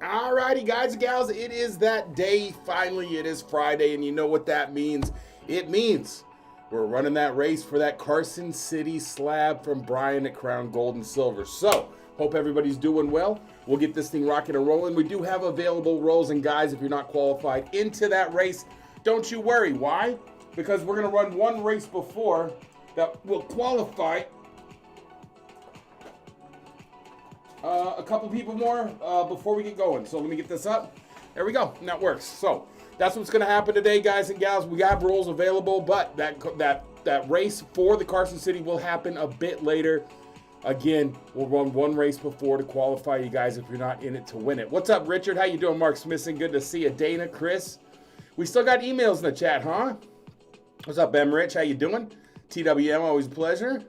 Alrighty, guys and gals, it is that day. Finally, it is Friday, and you know what that means. It means we're running that race for that Carson City slab from Brian at Crown Gold and Silver. So, hope everybody's doing well. We'll get this thing rocking and rolling. We do have available rolls, and guys, if you're not qualified into that race, don't you worry. Why? Because we're going to run one race before that will qualify a couple people more before we get going. So let me get this up. There we go. And that works. So that's what's going to happen today, guys and gals. We have rolls available, but that race for the Carson City will happen a bit later. Again, we'll run one race before to qualify you guys if you're not in it to win it. What's up, Richard? How you doing? Mark Smithson, good to see you. Dana, Chris. We still got emails in the chat, huh? What's up, Ben Rich? How you doing? TWM, always a pleasure.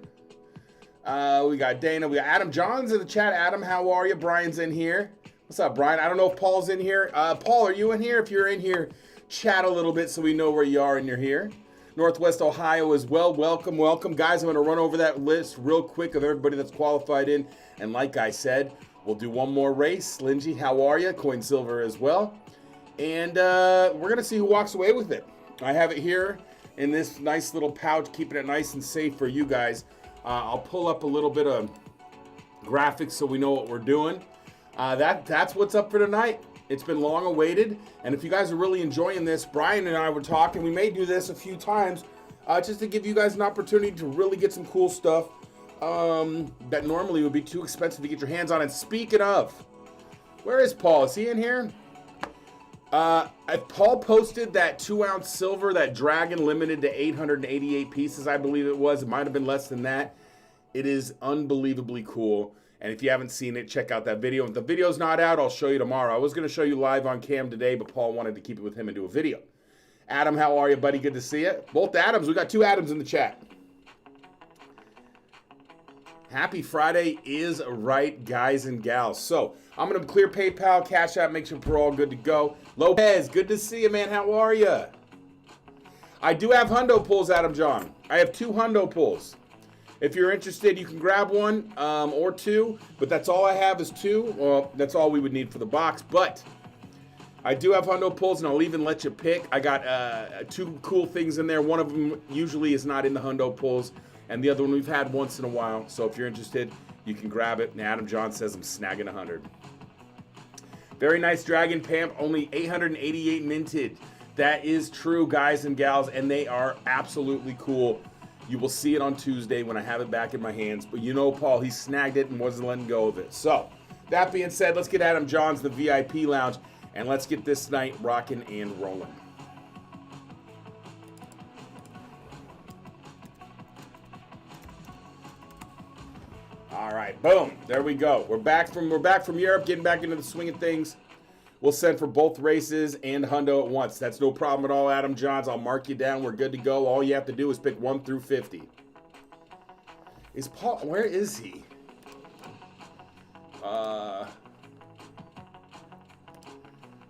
We got Dana. We got Adam Johns in the chat. Adam, how are you? Brian's in here. What's up, Brian? I don't know if Paul's in here. Paul, are you in here? If you're in here, chat a little bit so we know where you are and you're here. Northwest Ohio as well. Welcome, welcome. Guys, I'm going to run over that list real quick of everybody that's qualified in. And like I said, we'll do one more race. Lindsay, how are you? Coin Silver as well. And we're going to see who walks away with it. I have it here in this nice little pouch, keeping it nice and safe for you guys. I'll pull up a little bit of graphics so we know what we're doing. That's what's up for tonight. It's been long awaited, and if you guys are really enjoying this, Brian and I were talking. We may do this a few times just to give you guys an opportunity to really get some cool stuff that normally would be too expensive to get your hands on. And speaking of, where is Paul? Is he in here? Paul posted that 2-ounce silver, that Dragon limited to 888 pieces, I believe it was. It might have been less than that. It is unbelievably cool. And if you haven't seen it, check out that video. If the video's not out, I'll show you tomorrow. I was going to show you live on cam today, but Paul wanted to keep it with him and do a video. Adam, how are you, buddy? Good to see you. Both Adams. We got two Adams in the chat. Happy Friday is right, guys and gals. So I'm going to clear PayPal, Cash App, make sure we're all good to go. Lopez, good to see you, man. How are you? I do have hundo pulls, Adam John. I have 2 hundo pulls. If you're interested, you can grab one or 2, but that's all I have is 2. Well, that's all we would need for the box, but I do have hundo pulls, and I'll even let you pick. I got 2 cool things in there. One of them usually is not in the hundo pulls, and the other one we've had once in a while. So if you're interested, you can grab it. And Adam John says I'm snagging 100. Very nice Dragon Pamp, only 888 minted. That is true, guys and gals, and they are absolutely cool. You will see it on Tuesday when I have it back in my hands. But you know, Paul, he snagged it and wasn't letting go of it. So, that being said, let's get Adam Johns, the VIP lounge, and let's get this night rocking and rolling. All right, boom, there we go. We're back from Europe, getting back into the swing of things. We'll send for both races and hundo at once. That's no problem at all, Adam Johns. I'll mark you down. We're good to go. All you have to do is pick 1 through 50. Is Paul? Where is he?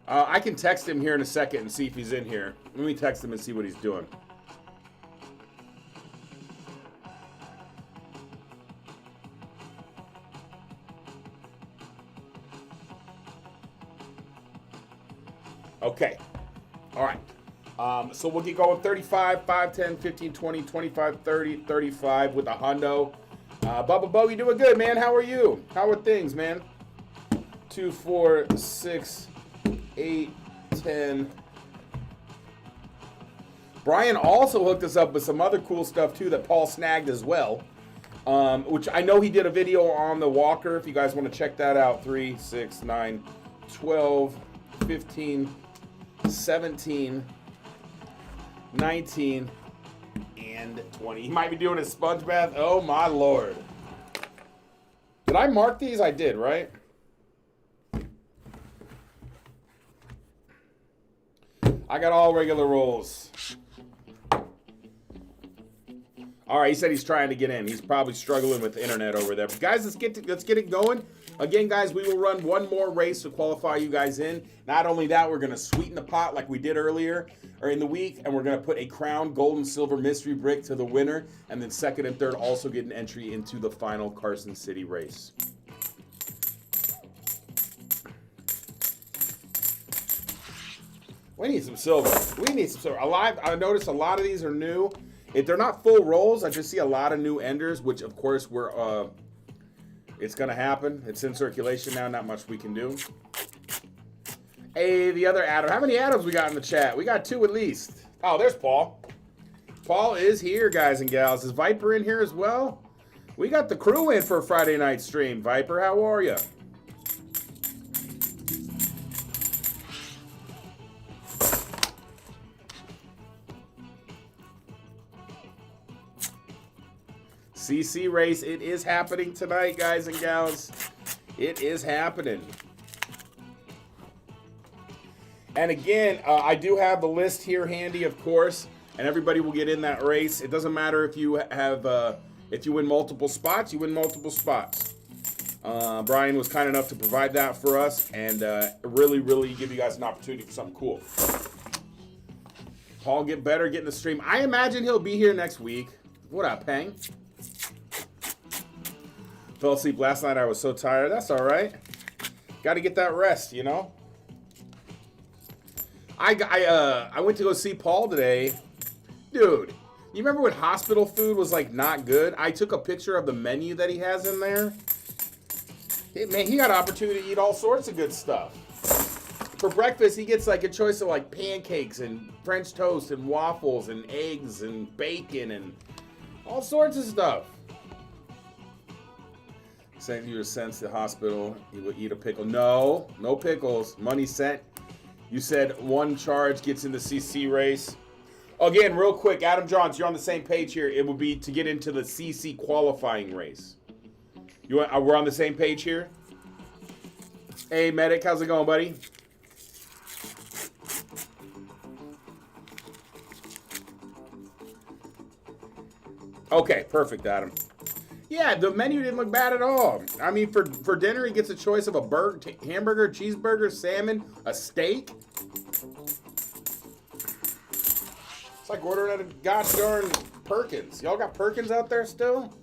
I can text him here in a second and see if he's in here. Let me text him and see what he's doing. Okay. All right. So we'll get going 35, 5, 10, 15, 20, 25, 30, 35 with a hundo. Bubba Bo, you doing good, man? How are you? How are things, man? 2, 4, 6, 8, 10. Brian also hooked us up with some other cool stuff, too, that Paul snagged as well. Which I know he did a video on the walker. If you guys want to check that out. 3, 6, 9, 12, 15, 17, 19, and 20. He might be doing a sponge bath. Oh, my Lord. Did I mark these? I did, right? I got all regular rolls. All right, he said he's trying to get in. He's probably struggling with the internet over there. But guys, let's get it going. Again, guys, we will run one more race to qualify you guys in. Not only that, we're going to sweeten the pot like we did earlier or in the week, and we're going to put a Crown Gold and Silver mystery brick to the winner, and then second and third also get an entry into the final Carson City race. We need some silver. We need some silver. I noticed a lot of these are new. If they're not full rolls, I just see a lot of new enders, which of course it's gonna happen. It's in circulation now, not much we can do. Hey, the other Adam. How many Adams we got in the chat? We got 2 at least. Oh, there's Paul. Paul is here, guys and gals. Is Viper in here as well? We got the crew in for a Friday night stream. Viper, how are you? CC race, it is happening tonight, guys and gals. It is happening. And again, I do have the list here handy, of course, and everybody will get in that race. It doesn't matter if you have, if you win multiple spots, you win multiple spots. Brian was kind enough to provide that for us, and really, really give you guys an opportunity for something cool. Paul, get better, get in the stream. I imagine he'll be here next week. What up, Peng? Fell asleep last night. I was so tired. That's all right. Got to get that rest, you know. I went to go see Paul today. Dude, you remember when hospital food was like not good? I took a picture of the menu that he has in there. Man, he got an opportunity to eat all sorts of good stuff. For breakfast, he gets like a choice of like pancakes and French toast and waffles and eggs and bacon and all sorts of stuff. Saying you were sent to the hospital, you will eat a pickle. No, no pickles. Money sent. You said one charge gets in the CC race. Again, real quick, Adam Johns, you're on the same page here. It would be to get into the CC qualifying race. We're on the same page here? Hey, Medic, how's it going, buddy? Okay, perfect, Adam. Yeah, the menu didn't look bad at all. I mean, for dinner, he gets a choice of a burger, hamburger, cheeseburger, salmon, a steak. It's like ordering at a gosh darn Perkins. Y'all got Perkins out there still?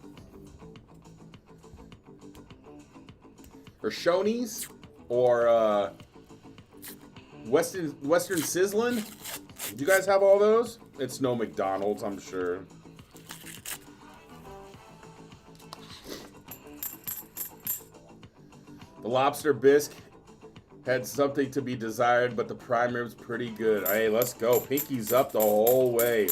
Or Shoney's? Or Western Sizzlin'? Do you guys have all those? It's no McDonald's, I'm sure. The lobster bisque had something to be desired, but the prime rib's pretty good. Hey, let's go. Pinky's up the whole way.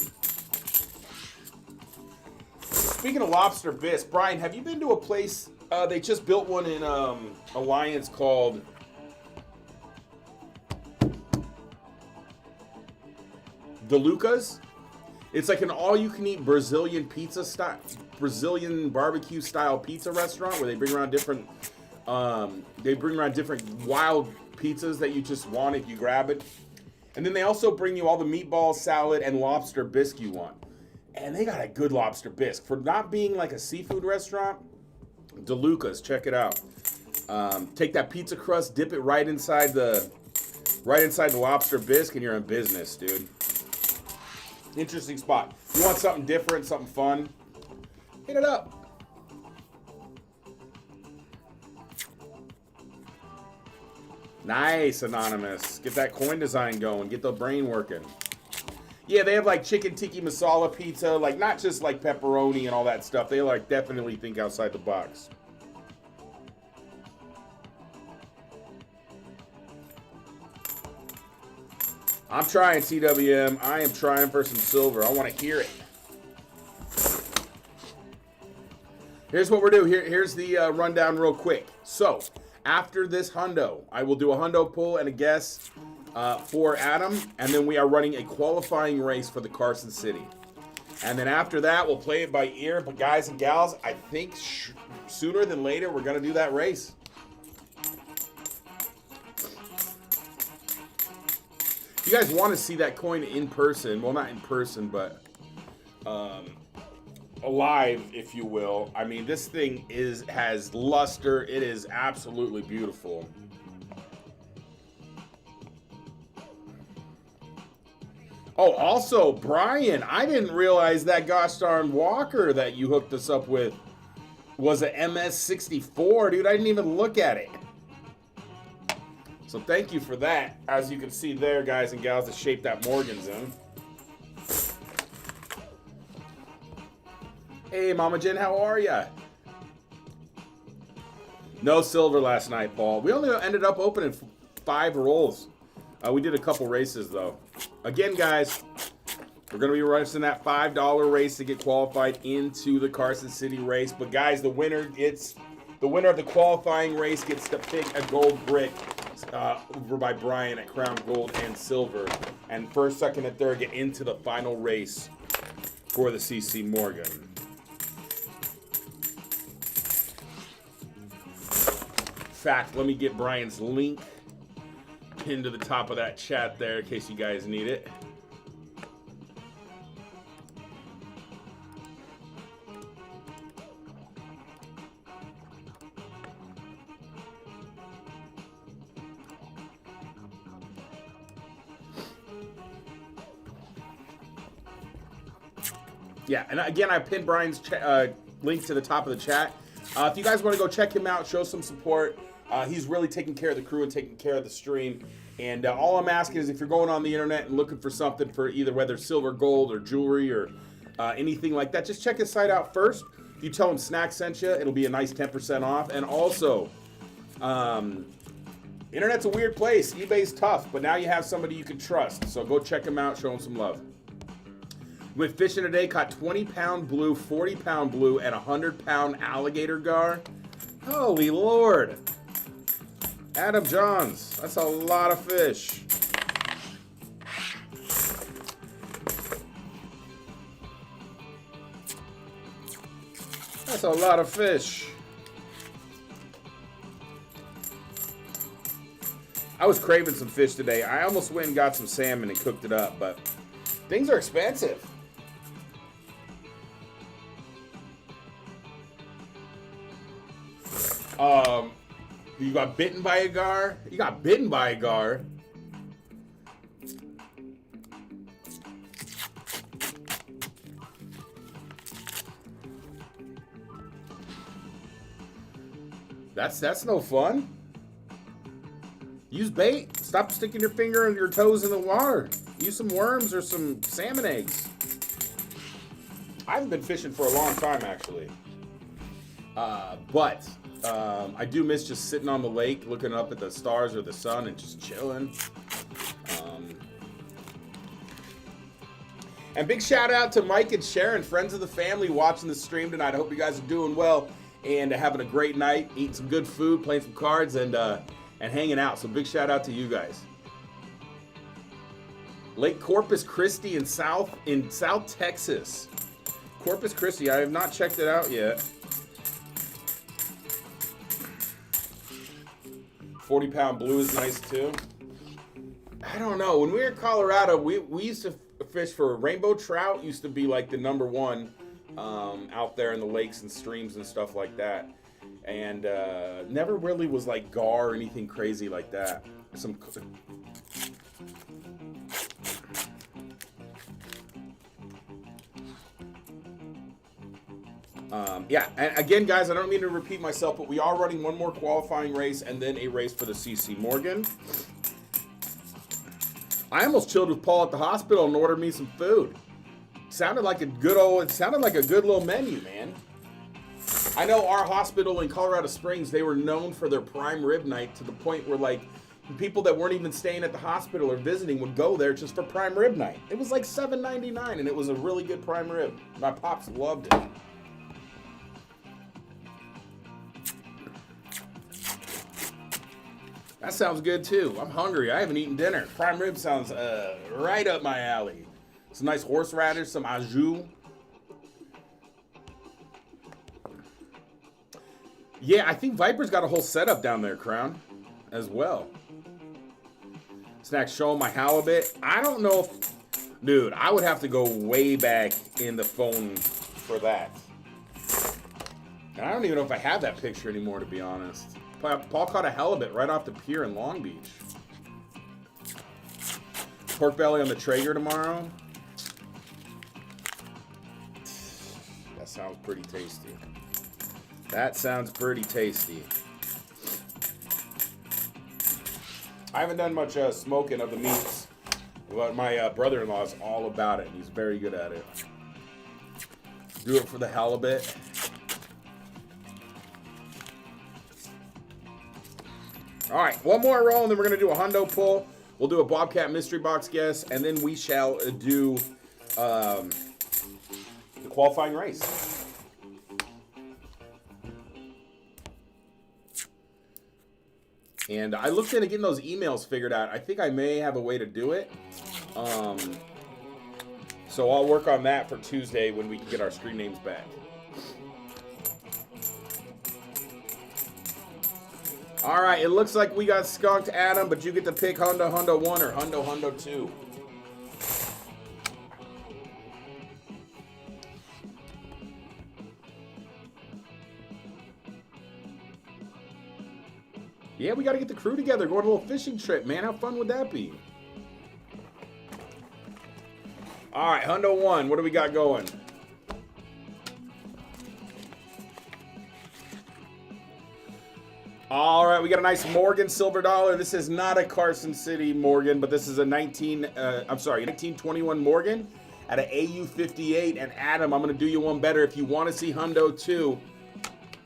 Speaking of lobster bisque, Brian, have you been to a place, they just built one in Alliance called DeLuca's? It's like an all-you-can-eat Brazilian pizza style, Brazilian barbecue style pizza restaurant where they bring around different wild pizzas that you just want if you grab it. And then they also bring you all the meatball salad and lobster bisque you want. And they got a good lobster bisque. For not being like a seafood restaurant, DeLuca's, check it out. Take that pizza crust, dip it right inside the lobster bisque, and you're in business, dude. Interesting spot. You want something different, something fun? Hit it up. Nice, Anonymous. Get that coin design going. Get the brain working. Yeah, they have like chicken tiki masala pizza, like not just like pepperoni and all that stuff. They like definitely think outside the box. I'm trying, TWM. I am trying for some silver. I want to hear it. Here's what we're doing. Here's the rundown real quick. So, after this hundo, I will do a hundo pull and a guess for Adam, and then we are running a qualifying race for the Carson City. And then after that, we'll play it by ear. But guys and gals, I think sooner than later, we're going to do that race. If you guys want to see that coin in person, well, not in person, but alive, if you will. I mean, this thing has luster. It is absolutely beautiful. Oh, also, Brian, I didn't realize that gosh darn Walker that you hooked us up with was a MS-64, dude. I didn't even look at it. So thank you for that. As you can see there, guys and gals, the shape that Morgan's in. Hey, Mama Jen, how are ya? No silver last night, Paul. We only ended up opening 5 rolls. We did a couple races, though. Again, guys, we're going to be racing that $5 race to get qualified into the Carson City race. But, guys, the winner of the qualifying race gets to pick a gold brick over by Brian at Crown Gold and Silver. And first, second, and third get into the final race for the CC Morgan. In fact, let me get Brian's link pinned to the top of that chat there in case you guys need it. Yeah, and again, I pinned Brian's link to the top of the chat. If you guys want to go check him out, show some support. He's really taking care of the crew and taking care of the stream. And all I'm asking is if you're going on the internet and looking for something for either whether silver, gold, or jewelry or anything like that, just check his site out first. If you tell him Snax sent you, it'll be a nice 10% off. And also, internet's a weird place. eBay's tough, but now you have somebody you can trust. So go check him out, show him some love. Went fishing today, caught 20-pound blue, 40-pound blue, and 100-pound alligator gar. Holy Lord. Adam Johns, that's a lot of fish. That's a lot of fish. I was craving some fish today. I almost went and got some salmon and cooked it up, but things are expensive. You got bitten by a gar? You got bitten by a gar? That's no fun. Use bait. Stop sticking your finger and your toes in the water. Use some worms or some salmon eggs. I haven't been fishing for a long time, actually. But I do miss just sitting on the lake, looking up at the stars or the sun and just chilling. And big shout out to Mike and Sharon, friends of the family, watching the stream tonight. I hope you guys are doing well and having a great night, eating some good food, playing some cards, and hanging out. So big shout out to you guys. Lake Corpus Christi in South Texas. Corpus Christi, I have not checked it out yet. 40-pound blue is nice too. I don't know. When we were in Colorado, we used to fish for rainbow trout. Used to be like the #1 out there in the lakes and streams and stuff like that. And never really was like gar or anything crazy like that. Yeah, and again, guys, I don't mean to repeat myself, but we are running one more qualifying race and then a race for the CC Morgan. I almost chilled with Paul at the hospital and ordered me some food. Sounded like a good little menu, man. I know our hospital in Colorado Springs, they were known for their prime rib night to the point where, like, people that weren't even staying at the hospital or visiting would go there just for prime rib night. It was like $7.99, and it was a really good prime rib. My pops loved it. That sounds good too. I'm hungry. I haven't eaten dinner. Prime rib sounds right up my alley. Some nice horseradish, some au jus. Yeah, I think Viper's got a whole setup down there, Crown, as well. Snax, show my halibut. I don't know if... Dude, I would have to go way back in the phone for that. And I don't even know if I have that picture anymore, to be honest. Paul caught a halibut right off the pier in Long Beach. Pork belly on the Traeger tomorrow. That sounds pretty tasty. That sounds pretty tasty. I haven't done much smoking of the meats, but my brother-in-law is all about it. He's very good at it. Do it for the halibut. All right, one more roll, and then we're going to do a hundo pull. We'll do a Bobcat mystery box guess, and then we shall do the qualifying race. And I looked into getting those emails figured out. I think I may have a way to do it. So I'll work on that for Tuesday when we can get our screen names back. All right, it looks like we got skunked, Adam, but you get to pick Hundo 1 or Hundo 2. Yeah, we got to get the crew together, go on a little fishing trip, man. How fun would that be? All right, Hundo 1, what do we got going? All right, we got a nice Morgan silver dollar. This is not a Carson City Morgan, but this is a 1921 Morgan at an AU 58. And Adam, I'm going to do you one better. If you want to see Hundo 2,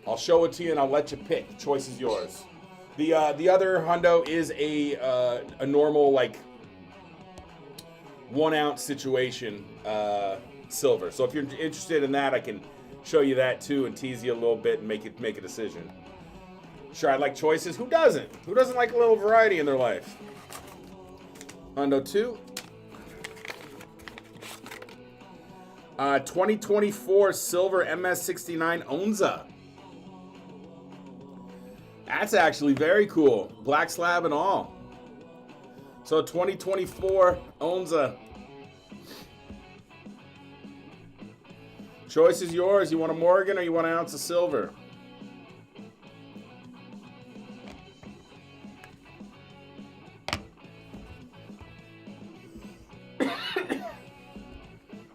I'll show it to you and I'll let you pick. The choice is yours. The other Hundo is a normal, like, 1 ounce situation silver. So if you're interested in that, I can show you that too and tease you a little bit and make a decision. Sure, I like choices. Who doesn't? Who doesn't like a little variety in their life? Hundo 2. 2024 silver MS69 Onza. That's actually very cool. Black slab and all. So 2024 Onza. Choice is yours. You want a Morgan or you want an ounce of silver?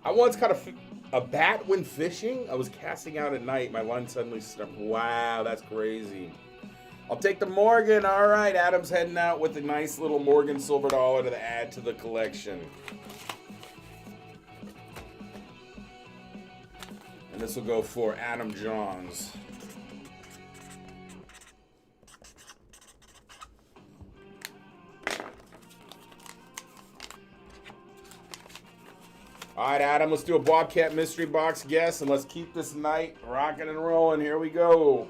I once caught a bat when fishing. I was casting out at night. My line suddenly stopped. Wow, that's crazy. I'll take the Morgan. All right, Adam's heading out with a nice little Morgan silver dollar to add to the collection. And this will go for Adam Johns. All right, Adam, let's do a Bobcat mystery box guess, and let's keep this night rocking and rolling. Here we go.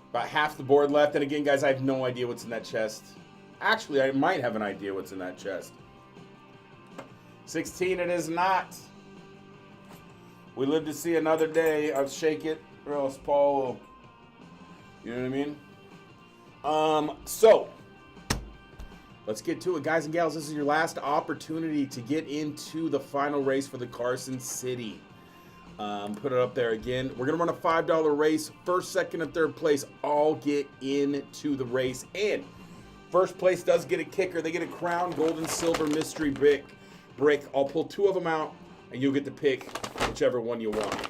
About half the board left, and again, guys, I have no idea what's in that chest. Actually, I might have an idea what's in that chest. 16, it is not. We live to see another day. I'll shake it, or else Paul will... You know what I mean? So, let's get to it, guys and gals. This is your last opportunity to get into the final race for the Carson City. Put it up there again. We're going to run a $5 race. First, second, and third place all get into the race. And first place does get a kicker. They get a crown gold and silver mystery brick. I'll pull 2 of them out, and you'll get to pick whichever one you want.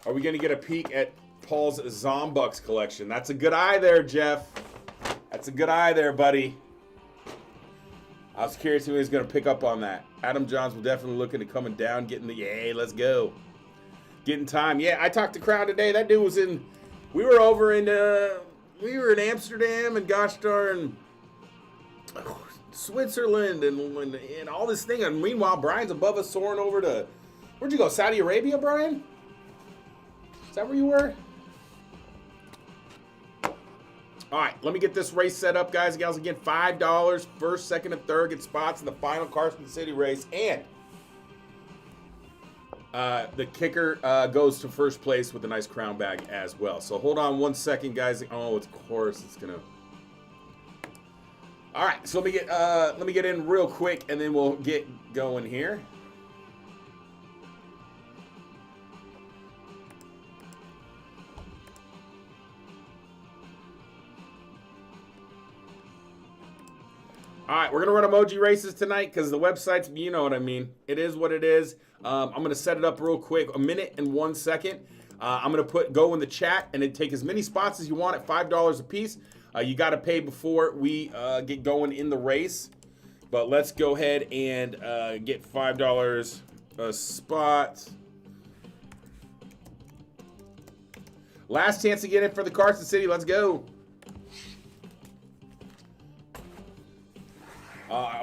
Are we going to get a peek at Paul's Zombucks collection? That's a good eye there, Jeff. That's a good eye there, buddy. I was curious who he was going to pick up on that. Adam Johns will definitely looking at coming down, getting the, yay, let's go. Getting time. Yeah, I talked to Crown today. That dude was in, we were in Amsterdam and gosh darn Switzerland and all this thing. And meanwhile, Brian's above us soaring over to, where'd you go, Saudi Arabia, Brian? Is that where you were? All right, let me get this race set up, guys and gals. Again, $5. First, second, and third get spots in the final Carson City race. And the kicker goes to first place with a nice crown bag as well. So hold on 1 second, guys. Oh, of course, it's going to... All right, so let me get in real quick, and then we'll get going here. All right, we're going to run emoji races tonight because the website's, you know what I mean. It is what it is. I'm going to set it up real quick, a minute and 1 second. I'm going to go in the chat and then take as many spots as you want at $5 a piece. You got to pay before we get going in the race. But let's go ahead and get $5 a spot. Last chance to get in for the Carson City. Let's go.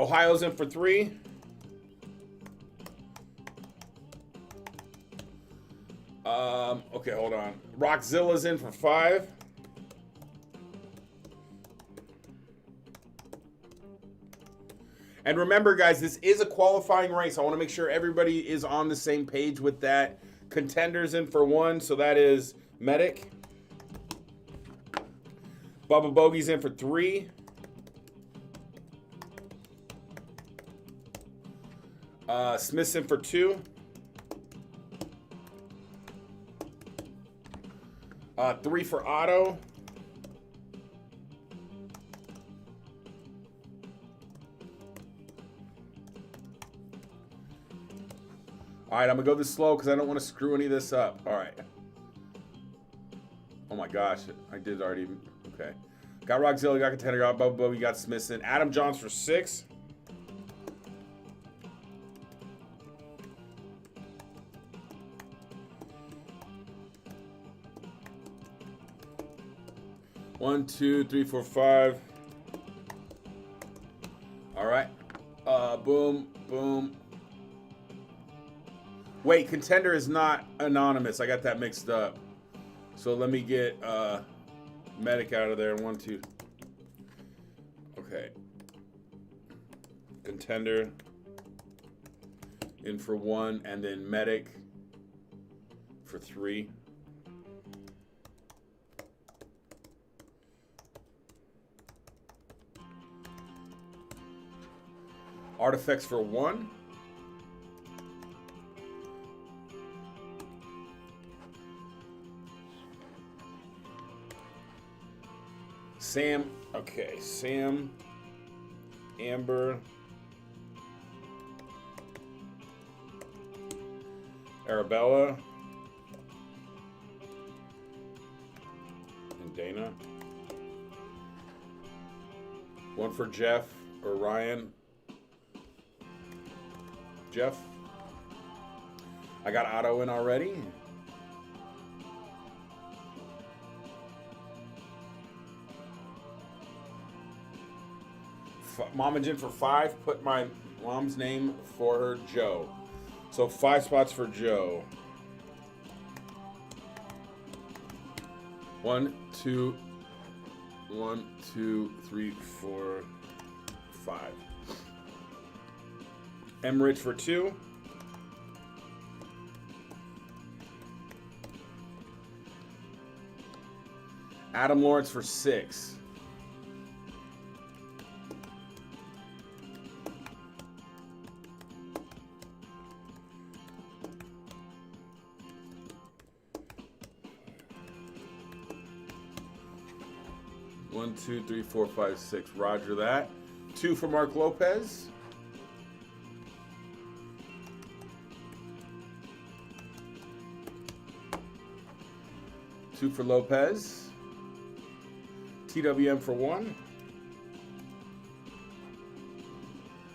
Ohio's in for 3. Okay, hold on. Rockzilla's in for 5. And remember, guys, this is a qualifying race. I want to make sure everybody is on the same page with that. Contenders in for 1, so that is Medic. Bubba Bogey's in for 3. Smith's in for 2. 3 for Otto. All right, I'm gonna go this slow because I don't want to screw any of this up. All right. Oh my gosh, I did already. Okay. Got Rockzilla, got Contender, got Bubba Bogey, got Smithson. Adam Johns for 6. One, 2, 3, 4, 5. All right. Boom, boom. Wait, Contender is not anonymous. I got that mixed up. So let me get Medic out of there. 1, 2. Okay. Contender in for 1, and then Medic for 3. Artifacts for 1. Sam, okay, Sam, Amber, Arabella, and Dana. 1 for Jeff or Ryan. Jeff. I got Otto in already. Mama Jen for 5. Put my mom's name for her, Joe. So 5 spots for Joe. 1, 2, 1, 2, 3, 4, 5. Emmerich for 2. Adam Lawrence for 6. One, 2, 3, 4, 5, 6. Roger that. 2 for Mark Lopez. Two for Lopez. TWM for 1.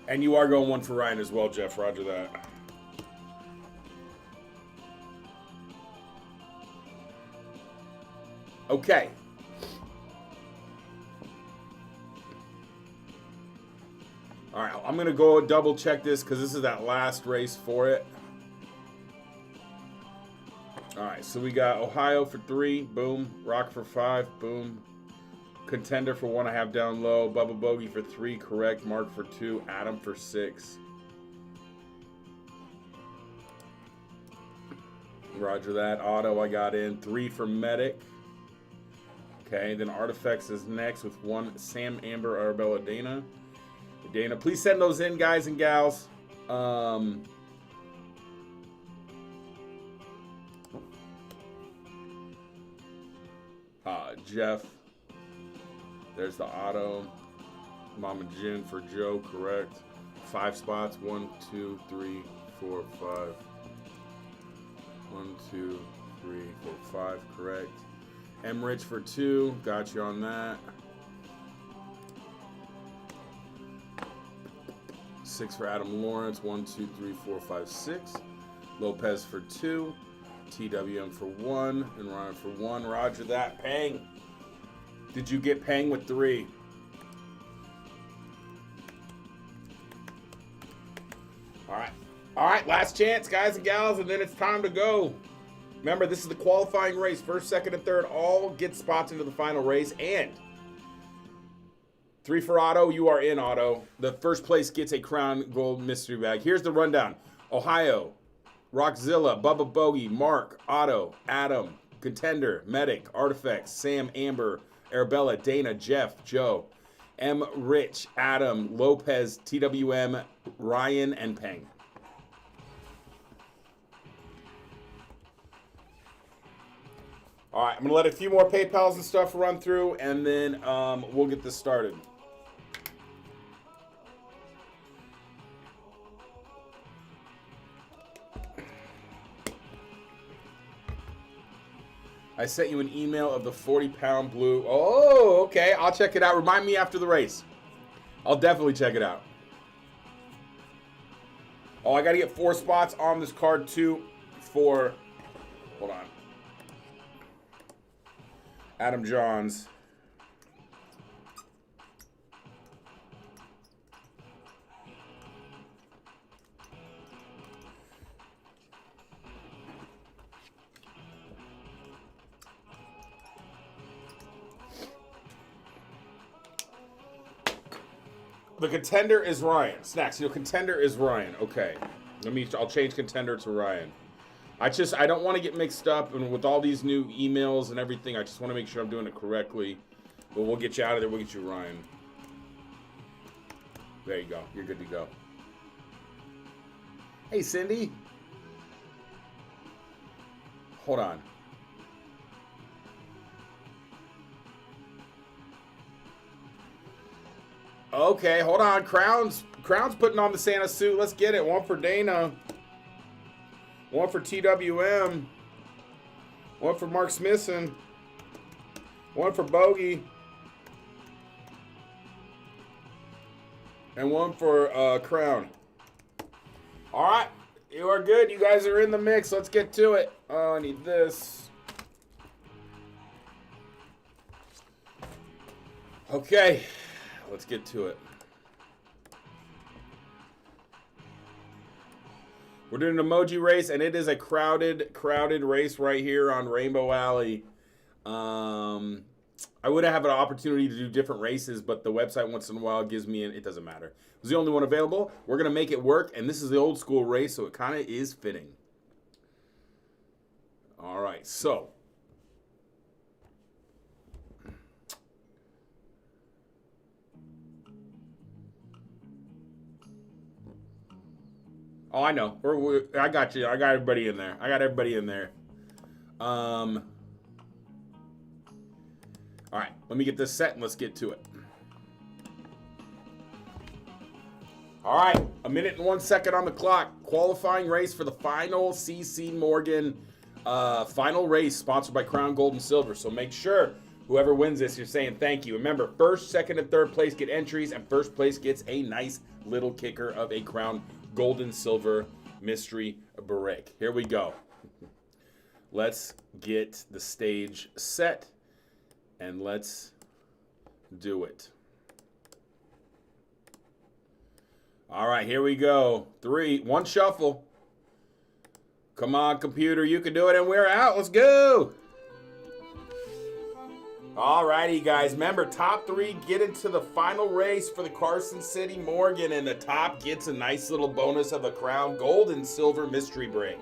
And you are going 1 for Ryan as well, Jeff. Roger that. Okay. All right, I'm going to go double check this because this is that last race for it. All right, so we got Ohio for 3, boom. Rock for 5, boom. Contender for 1 I have down low. Bubba Bogey for 3, correct. Mark for 2, Adam for 6. Roger that. Auto I got in. 3 for Medic. Okay, then Artifacts is next with 1 Sam, Amber, Arabella, Dana. Dana, please send those in, guys and gals. Jeff. There's the auto. Mama Jin for Joe, correct. 5 spots. 1, 2, 3, 4, 5. 1, 2, 3, 4, 5, correct. M Rich for 2, got you on that. 6 for Adam Lawrence. 1, 2, 3, 4, 5, 6. Lopez for 2. TWM for 1. And Ryan for 1. Roger that. Pang. Did you get Pang with 3? All right, last chance, guys and gals, and then it's time to go. Remember, this is the qualifying race. First, second, and third all get spots into the final race. And 3 for Otto. You are in, Otto. The first place gets a Crown Gold mystery bag. Here's the rundown. Ohio, Rockzilla, Bubba Bogey, Mark, Otto, Adam, Contender, Medic, Artifacts, Sam, Amber, Arabella, Dana, Jeff, Joe, M. Rich, Adam, Lopez, TWM, Ryan, and Peng. All right, I'm gonna let a few more PayPals and stuff run through, and then we'll get this started. I sent you an email of the 40-pound blue. Oh, okay. I'll check it out. Remind me after the race. I'll definitely check it out. Oh, I got to get 4 spots on this card, too, for... Hold on. Adam Johns. The contender is Ryan. Snax, contender is Ryan. Okay. I'll change contender to Ryan. I don't want to get mixed up, and with all these new emails and everything, I just want to make sure I'm doing it correctly. But we'll get you out of there. We'll get you Ryan. There you go. You're good to go. Hey, Cindy. Hold on. Okay, hold on. Crown's putting on the Santa suit. Let's get it. 1 for Dana. 1 for TWM. 1 for Mark Smithson. 1 for Bogey. And 1 for Crown. All right. You are good. You guys are in the mix. Let's get to it. Oh, I need this. Okay. Let's get to it. We're doing an emoji race, and it is a crowded race right here on Rainbow Alley. I would have an opportunity to do different races, but the website once in a while gives me it doesn't matter. It was the only one available. We're going to make it work, and this is the old school race, so it kind of is fitting. All right, so. Oh, I know. I got you. I got everybody in there. All right, let me get this set and let's get to it. All right, 1 minute and 1 second on the clock. Qualifying race for the final CC Morgan final race sponsored by Crown Gold and Silver. So make sure whoever wins this, you're saying thank you. Remember, first, second, and third place get entries, and first place gets a nice little kicker of a Crown Gold and Silver mystery brick. Here we go. Let's get the stage set. And let's do it. All right, here we go. 1 shuffle. Come on, computer, you can do it, and we're out. Let's go. All righty, guys. Remember, top 3 get into the final race for the Carson City Morgan, and the top gets a nice little bonus of a Crown Gold and Silver mystery break.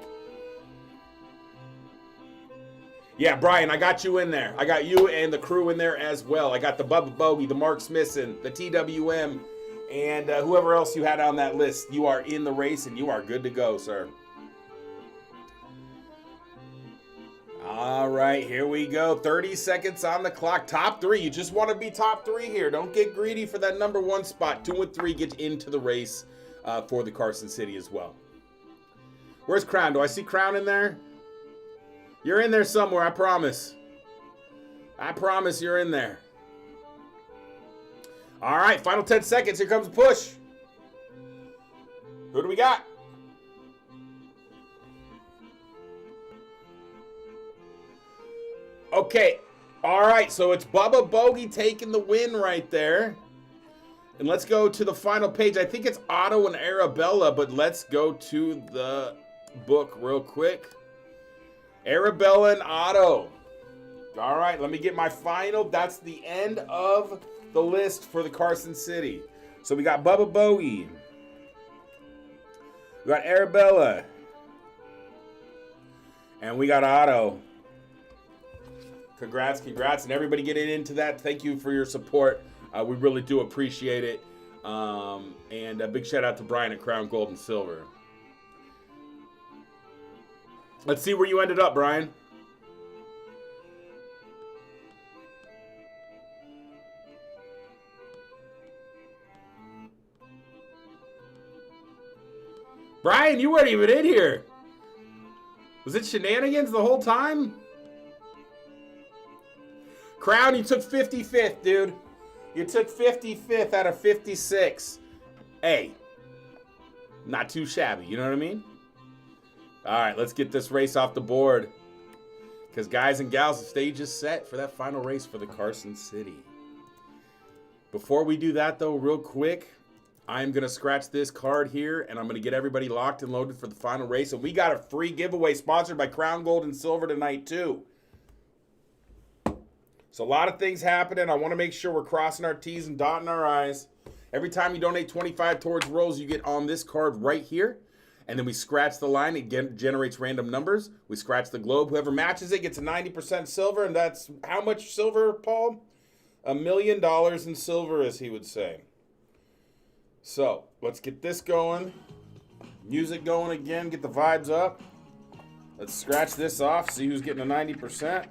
Yeah, Brian, I got you in there. I got you and the crew in there as well. I got the Bubba Bogey, the Mark Smithson, the TWM, and whoever else you had on that list. You are in the race, and you are good to go, sir. All right, here we go. 30 seconds on the clock. Top 3. You just want to be top 3 here. Don't get greedy for that number 1 spot. 2 and 3 get into the race for the Carson City as well. Where's Crown? Do I see Crown in there? You're in there somewhere, I promise. I promise you're in there. All right, final 10 seconds. Here comes the push. Who do we got? Okay, all right, so it's Bubba Bogey taking the win right there. And let's go to the final page. I think it's Otto and Arabella, but let's go to the book real quick. Arabella and Otto. All right, let me get my final. That's the end of the list for the Carson City. So we got Bubba Bogey. We got Arabella. And we got Otto. Congrats, and everybody getting into that. Thank you for your support. We really do appreciate it. And a big shout out to Brian at Crown Gold and Silver. Let's see where you ended up, Brian. Brian, you weren't even in here. Was it shenanigans the whole time? Crown, you took 55th, dude. You took 55th out of 56. Hey, not too shabby, you know what I mean? All right, let's get this race off the board. Because guys and gals, the stage is set for that final race for the Carson City. Before we do that, though, real quick, I'm going to scratch this card here, and I'm going to get everybody locked and loaded for the final race. And we got a free giveaway sponsored by Crown Gold and Silver tonight, too. So a lot of things happening. I want to make sure we're crossing our T's and dotting our I's. Every time you donate 25 towards rolls, you get on this card right here. And then we scratch the line. It generates random numbers. We scratch the globe. Whoever matches it gets a 90% silver. And that's how much silver, Paul? $1 million in silver, as he would say. So let's get this going. Music going again. Get the vibes up. Let's scratch this off. See who's getting a 90%.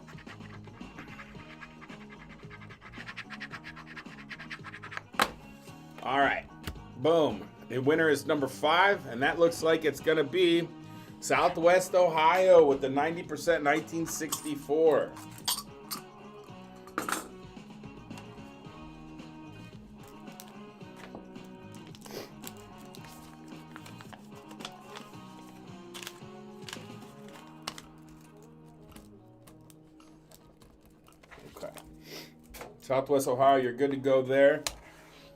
All right, boom. The winner is number 5, and that looks like it's going to be Southwest Ohio with the 90% 1964. Okay. Southwest Ohio, you're good to go there.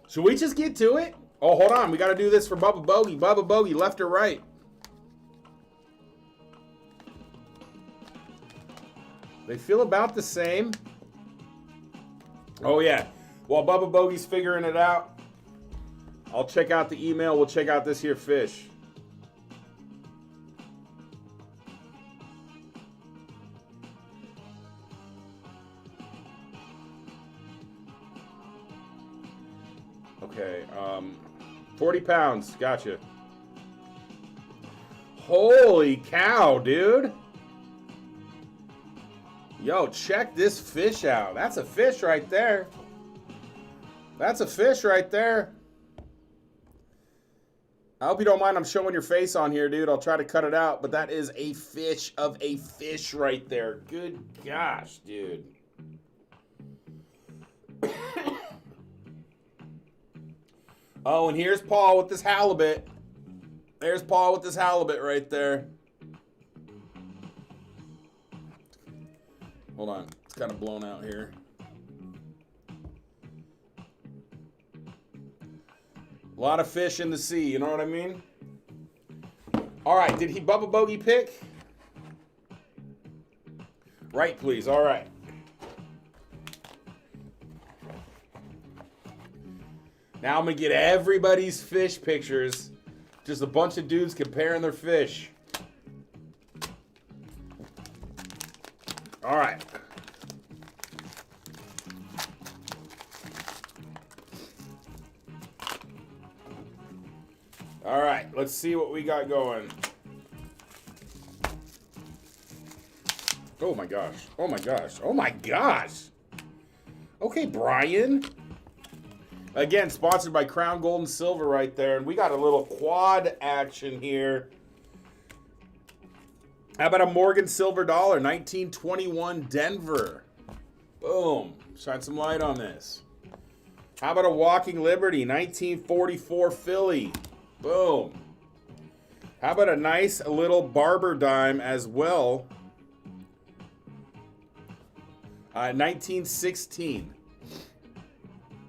Should we just get to it? Oh, hold on. We got to do this for Bubba Bogey. Bubba Bogey, left or right? They feel about the same. Oh, yeah. While Bubba Bogey's figuring it out, I'll check out the email. We'll check out this here fish. Okay, 40 pounds. Gotcha. Holy cow, dude. Yo, check this fish out. That's a fish right there. That's a fish right there. I hope you don't mind I'm showing your face on here, dude. I'll try to cut it out, but that is a fish of a fish right there. Good gosh, dude. Oh, and here's Paul with this halibut. There's Paul with this halibut right there. Hold on. It's kind of blown out here. A lot of fish in the sea, you know what I mean? All right, did he Bubba Bogey pick? Right, please. All right. Now I'm going to get everybody's fish pictures. Just a bunch of dudes comparing their fish. All right. All right, let's see what we got going. Oh my gosh. Oh my gosh. Oh my gosh. Okay, Brian. Again, sponsored by Crown Gold and Silver right there. And we got a little quad action here. How about a Morgan Silver Dollar, 1921 Denver? Boom. Shine some light on this. How about a Walking Liberty, 1944 Philly? Boom. How about a nice little Barber dime as well? 1916.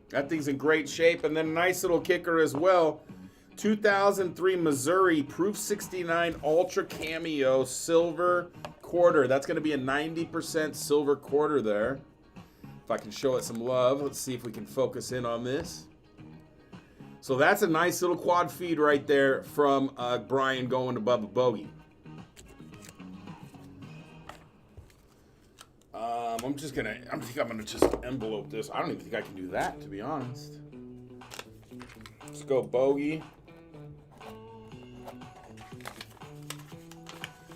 That thing's in great shape. And then a nice little kicker as well. 2003 Missouri Proof 69 Ultra Cameo Silver Quarter. That's going to be a 90% silver quarter there. If I can show it some love. Let's see if we can focus in on this. So that's a nice little quad feed right there from Brian going to Bubba Bogey. I think I'm gonna just envelope this. I don't even think I can do that, to be honest. Let's go Bogey.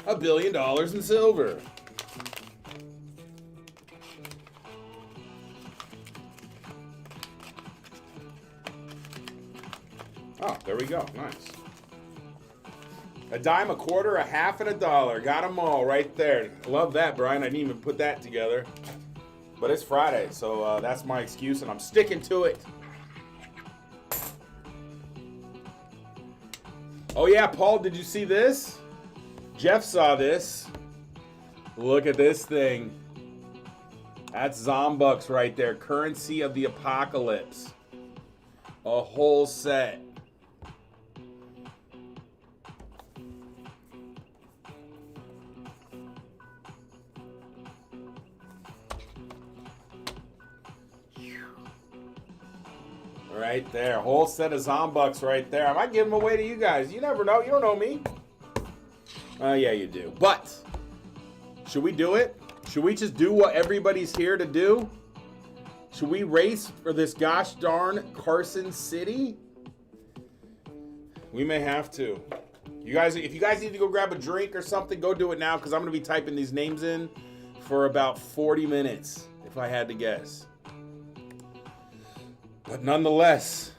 $1 billion in silver. Oh, there we go. Nice. A dime, a quarter, a half, and a dollar. Got them all right there. Love that, Brian. I didn't even put that together. But it's Friday, so that's my excuse, and I'm sticking to it. Oh, yeah, Paul, did you see this? Jeff saw this. Look at this thing. That's Zombucks right there. Currency of the Apocalypse. A whole set. Right there. Whole set of Zombucks right there. I might give them away to you guys. You never know. You don't know me. Yeah, you do. But, should we do it? Should we just do what everybody's here to do? Should we race for this gosh darn Carson City? We may have to. You guys, if you guys need to go grab a drink or something, go do it now, because I'm going to be typing these names in for about 40 minutes, if I had to guess. But nonetheless,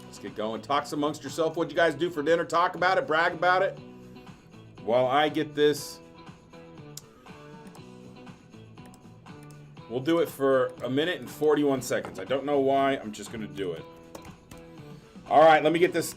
let's get going. Talk amongst yourself. What'd you guys do for dinner? Talk about it. Brag about it. While I get this. We'll do it for a minute and 41 seconds. I don't know why. I'm just going to do it. All right, let me get this.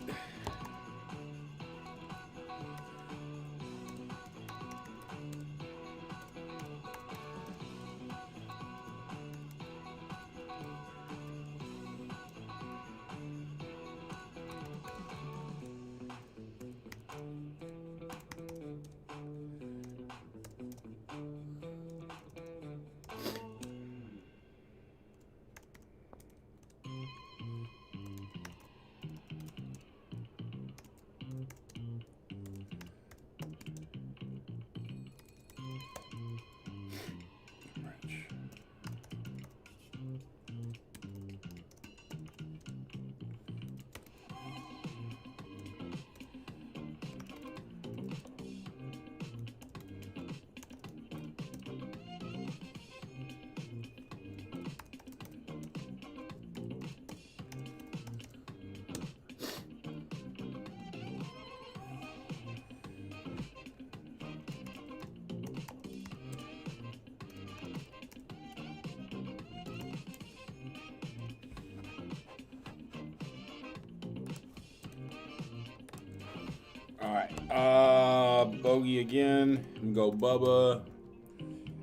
All right, Bogey again. I'm gonna go Bubba,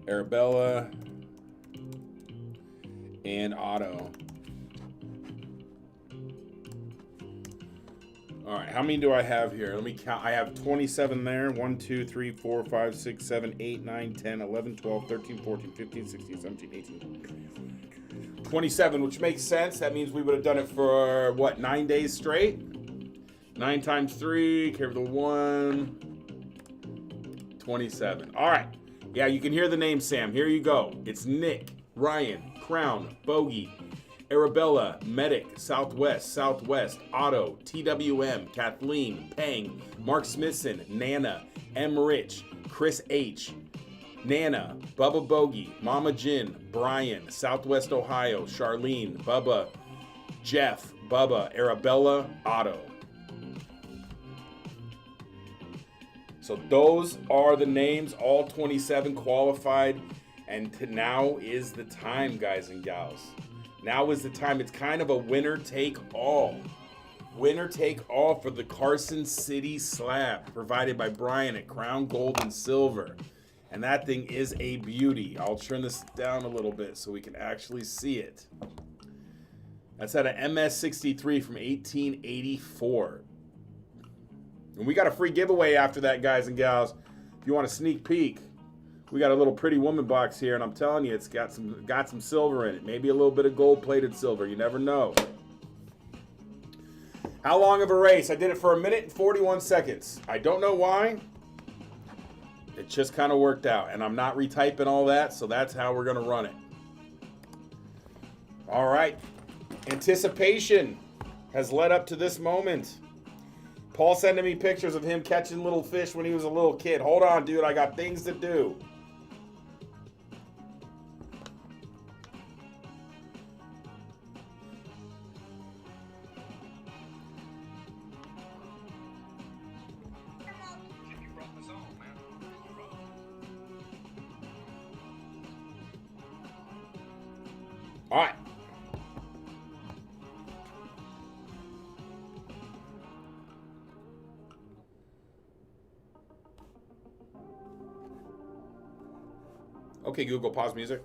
Arabella, and Otto. All right, how many do I have here? Let me count. I have 27 there. 1, 2, 3, 4, 5, 6, 7, 8, 9, 10, 11, 12, 13, 14, 15, 16, 17, 18, 27, which makes sense. That means we would have done it for, what, 9 days straight? 9 times 3, carry the 1, 27. All right. Yeah, you can hear the name, Sam. Here you go. It's Nick, Ryan, Crown, Bogey, Arabella, Medic, Southwest, Otto, TWM, Kathleen, Pang, Mark Smithson, Nana, M. Rich, Chris H., Nana, Bubba Bogey, Mama Jin, Brian, Southwest Ohio, Charlene, Bubba, Jeff, Bubba, Arabella, Otto. So those are the names, all 27 qualified. And now is the time, guys and gals. Now is the time. It's kind of a winner take all. Winner take all for the Carson City slab provided by Brian at Crown Gold and Silver. And that thing is a beauty. I'll turn this down a little bit so we can actually see it. That's at an MS63 from 1884. And we got a free giveaway after that, guys and gals. If you want a sneak peek, we got a little Pretty Woman box here, and I'm telling you, it's got some silver in it. Maybe a little bit of gold-plated silver. You never know. How long of a race? I did it for 1 minute and 41 seconds. I don't know why. It just kind of worked out, and I'm not retyping all that, so that's how we're going to run it. All right. Anticipation has led up to this moment. Paul sending me pictures of him catching little fish when he was a little kid. Hold on, dude. I got things to do. All right. Okay, Google, pause music.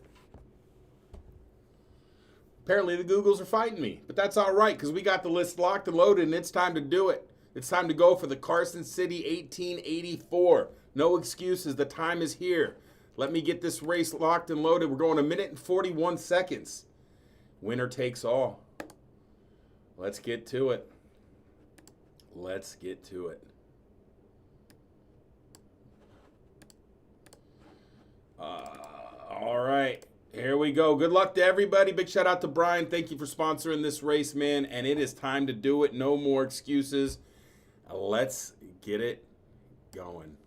Apparently the Googles are fighting me, but that's all right because we got the list locked and loaded, and it's time to do it. It's time to go for the Carson City 1884. No excuses. The time is here. Let me get this race locked and loaded. We're going 1 minute and 41 seconds. Winner takes all. Let's get to it. Let's get to it. All right, here we go. Good luck to everybody. Big shout out to Brian. Thank you for sponsoring this race, man. And it is time to do it. No more excuses. Let's get it going.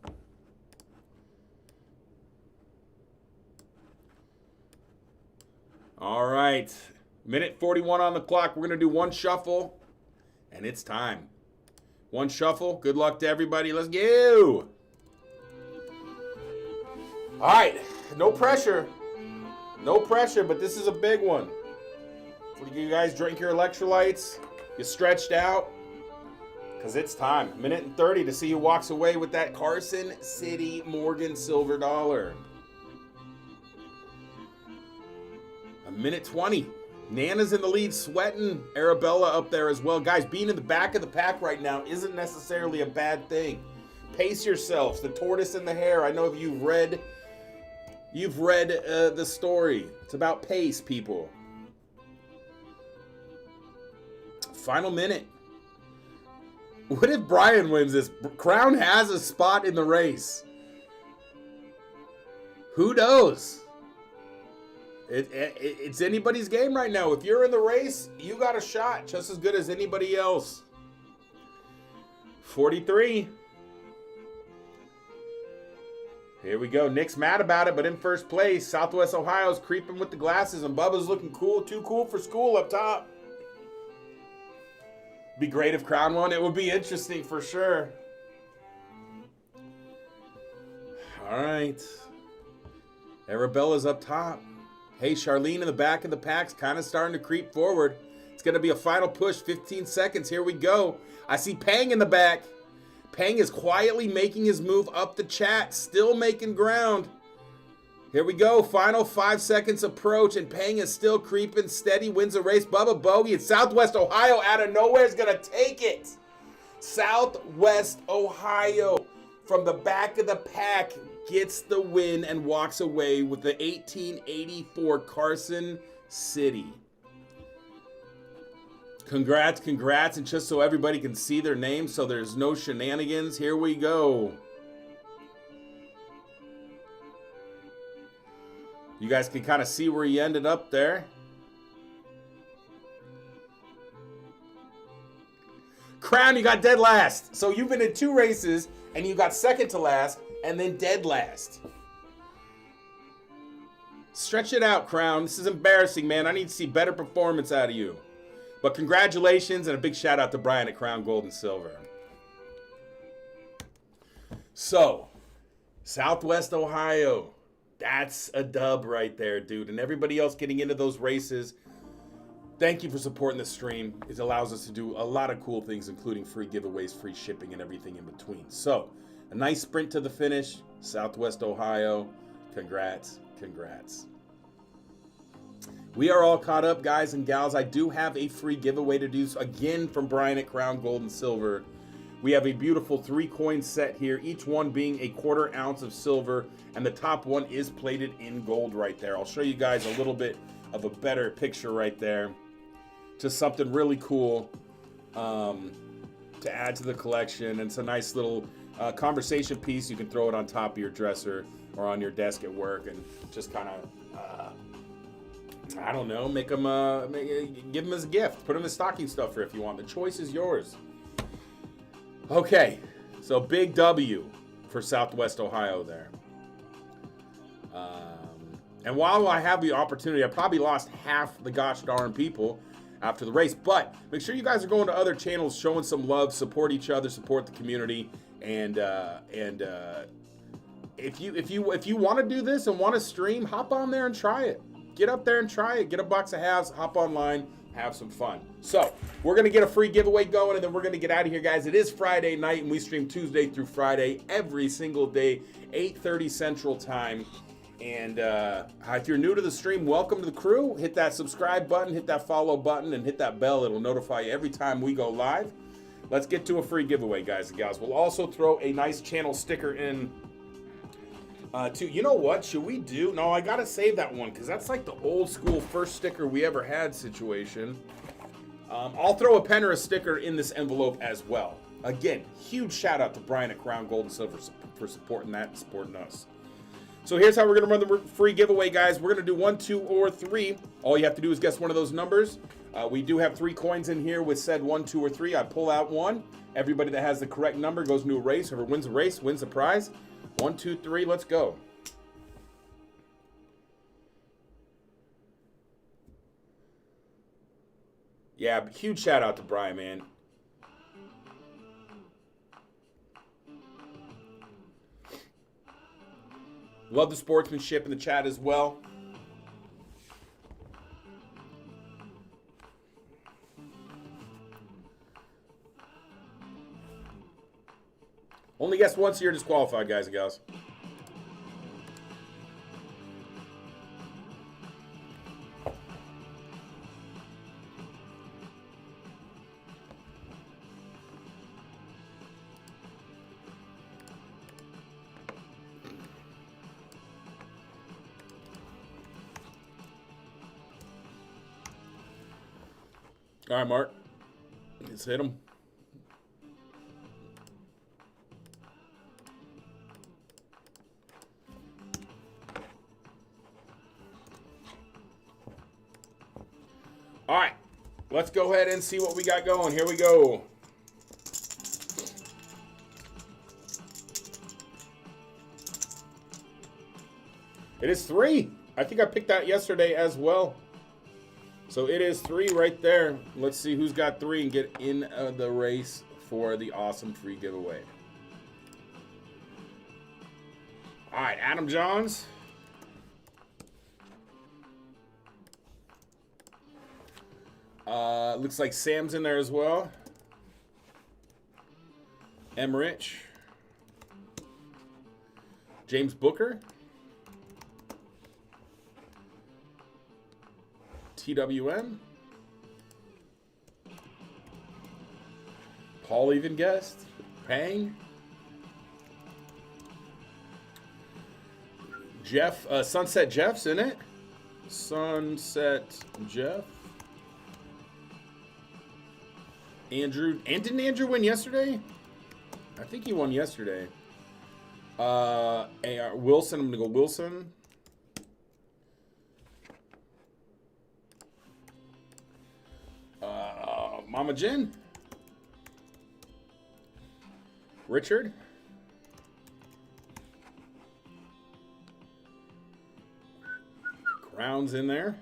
All right, minute 41 on the clock. We're going to do one shuffle, and it's time. One shuffle. Good luck to everybody. Let's go. All right, no pressure. No pressure, but this is a big one. You guys drink your electrolytes. You stretched out. Because it's time. 1 minute and 30 to see who walks away with that Carson City Morgan silver dollar. 1 minute 20. Nana's in the lead, sweating. Arabella up there as well. Guys, being in the back of the pack right now isn't necessarily a bad thing. Pace yourselves. The tortoise and the hare. I know if you've read the story. It's about pace, people. Final minute. What if Brian wins this? Crown has a spot in the race. Who knows? It's anybody's game right now. If you're in the race, you got a shot just as good as anybody else. 43. Here we go. Nick's mad about it, but in first place. Southwest Ohio's creeping with the glasses, and Bubba's looking cool. Too cool for school up top. Be great if Crown won. It would be interesting for sure. All right. Arabella's up top. Hey, Charlene in the back of the pack's kind of starting to creep forward. It's going to be a final push. 15 seconds. Here we go. I see Pang in the back. Pang is quietly making his move up the chat. Still making ground. Here we go. Final 5 seconds approach, and Pang is still creeping steady. Wins the race. Bubba Bogey at Southwest Ohio out of nowhere is going to take it. Southwest Ohio from the back of the pack gets the win and walks away with the 1884 Carson City. Congrats, congrats. And just so everybody can see their names so there's no shenanigans, here we go. You guys can kind of see where he ended up there. Crown, you got dead last. So you've been in 2 races and you got second to last and then dead last. Stretch it out, Crown. This is embarrassing, man. I need to see better performance out of you. But congratulations and a big shout out to Brian at Crown Gold and Silver. So, Southwest Ohio. That's a dub right there, dude. And everybody else getting into those races, thank you for supporting the stream. It allows us to do a lot of cool things, including free giveaways, free shipping, and everything in between. So, a nice sprint to the finish. Southwest Ohio. Congrats. Congrats. We are all caught up, guys and gals. I do have a free giveaway to do, again, from Brian at Crown Gold and Silver. We have a beautiful 3-coin set here, each one being a 1/4 ounce of silver, and the top one is plated in gold right there. I'll show you guys a little bit of a better picture right there. Just something really cool to add to the collection. And it's a nice little conversation piece. You can throw it on top of your dresser or on your desk at work and just kind of... I don't know, give them as a gift. Put them as stocking stuffer if you want. The choice is yours. Okay, so big W for Southwest Ohio there. And while I have the opportunity, I probably lost half the gosh darn people after the race. But make sure you guys are going to other channels, showing some love, support each other, support the community, and if you want to do this and want to stream, hop on there and try it. Get up there and try it. Get a box of halves, hop online, have some fun. So, we're going to get a free giveaway going, and then we're going to get out of here, guys. It is Friday night, and we stream Tuesday through Friday every single day, 8:30 Central Time. And if you're new to the stream, welcome to the crew. Hit that subscribe button, hit that follow button, and hit that bell. It'll notify you every time we go live. Let's get to a free giveaway, guys and gals. We'll also throw a nice channel sticker in. You know what? Should we do? No, I gotta save that one because that's like the old school first sticker we ever had situation. I'll throw a pen or a sticker in this envelope as well. Again, huge shout out to Brian at Crown Gold and Silver for supporting that and supporting us. So here's how we're gonna run the free giveaway, guys. We're gonna do 1, 2, or 3. All you have to do is guess one of those numbers. We do have 3 coins in here with said 1, 2, or 3. I pull out one. Everybody that has the correct number goes into a race. Whoever wins the race wins the prize. 1, 2, 3, let's go. Yeah, huge shout out to Brian, man. Love the sportsmanship in the chat as well. Only guess once, you're disqualified, guys and gals. All right, Mark. Let's hit him. All right, let's go ahead and see what we got going. Here we go. It is 3. I think I picked that yesterday as well. So it is 3 right there. Let's see who's got 3 and get in the race for the awesome free giveaway. All right, Adam Johns. Looks like Sam's in there as well. M. Rich. James Booker. TWM. Paul even guessed. Pang. Jeff. Sunset Jeff's in it. Sunset Jeff. Andrew. And didn't Andrew win yesterday? I think he won yesterday. Wilson. I'm going to go Wilson. Mama Jen. Richard. Rounds in there.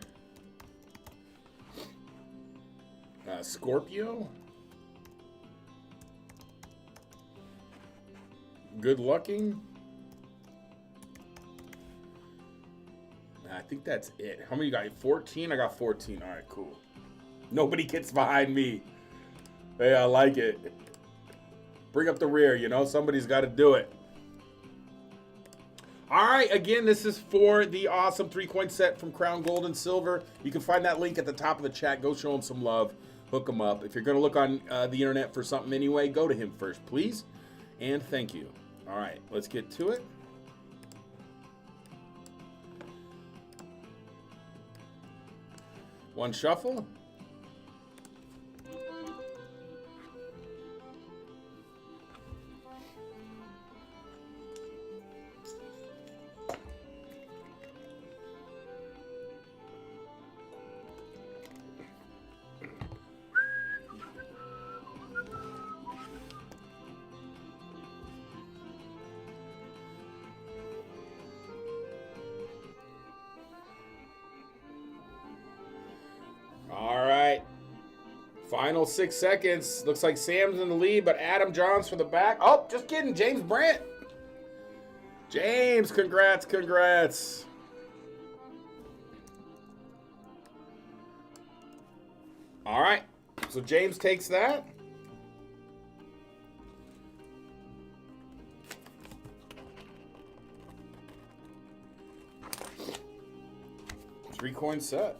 Scorpio. Good Looking. I think that's it. How many you got? 14? I got 14. All right, cool. Nobody gets behind me. Hey, I like it. Bring up the rear, you know? Somebody's got to do it. All right, again, this is for the awesome 3-coin set from Crown Gold and Silver. You can find that link at the top of the chat. Go show him some love. Hook him up. If you're going to look on the internet for something anyway, go to him first, please. And thank you. All right, let's get to it. One shuffle. All right. Final 6 seconds. Looks like Sam's in the lead, but Adam Johns from the back. Oh, just kidding. James Brandt. James, congrats, congrats. All right. So James takes that. Three-coin set.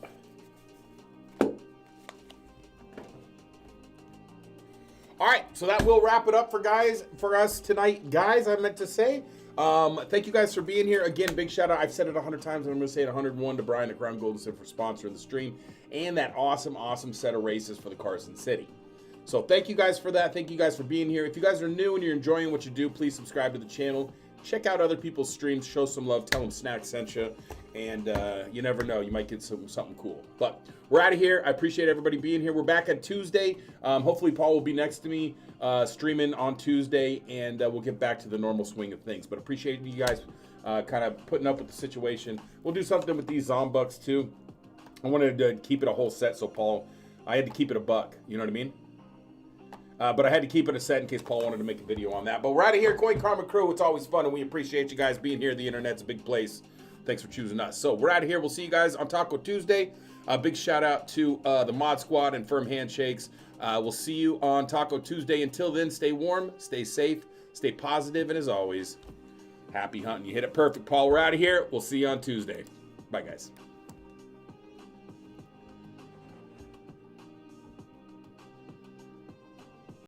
All right, so that will wrap it up for us tonight, guys. I meant to say, thank you guys for being here. Again, big shout out. I've said it 100 times, and I'm going to say it 101 to Brian at Crown Gold and Silver for sponsoring the stream and that awesome set of races for the Carson City. So thank you guys for that. Thank you guys for being here. If you guys are new and you're enjoying what you do, please subscribe to the channel. Check out other people's streams. Show some love. Tell them Snax sent you. And you never know. You might get something cool. But we're out of here. I appreciate everybody being here. We're back on Tuesday. Hopefully, Paul will be next to me streaming on Tuesday. And we'll get back to the normal swing of things. But appreciate you guys kind of putting up with the situation. We'll do something with these Zombucks, too. I wanted to keep it a whole set. So, Paul, I had to keep it a buck. You know what I mean? But I had to keep it a set in case Paul wanted to make a video on that. But we're out of here. Coin Karma Crew. It's always fun, and we appreciate you guys being here. The internet's a big place. Thanks for choosing us. So we're out of here. We'll see you guys on Taco Tuesday. Big shout out to the Mod Squad and Firm Handshakes. We'll see you on Taco Tuesday. Until then, stay warm, stay safe, stay positive, and as always, happy hunting. You hit it perfect, Paul. We're out of here. We'll see you on Tuesday. Bye, guys.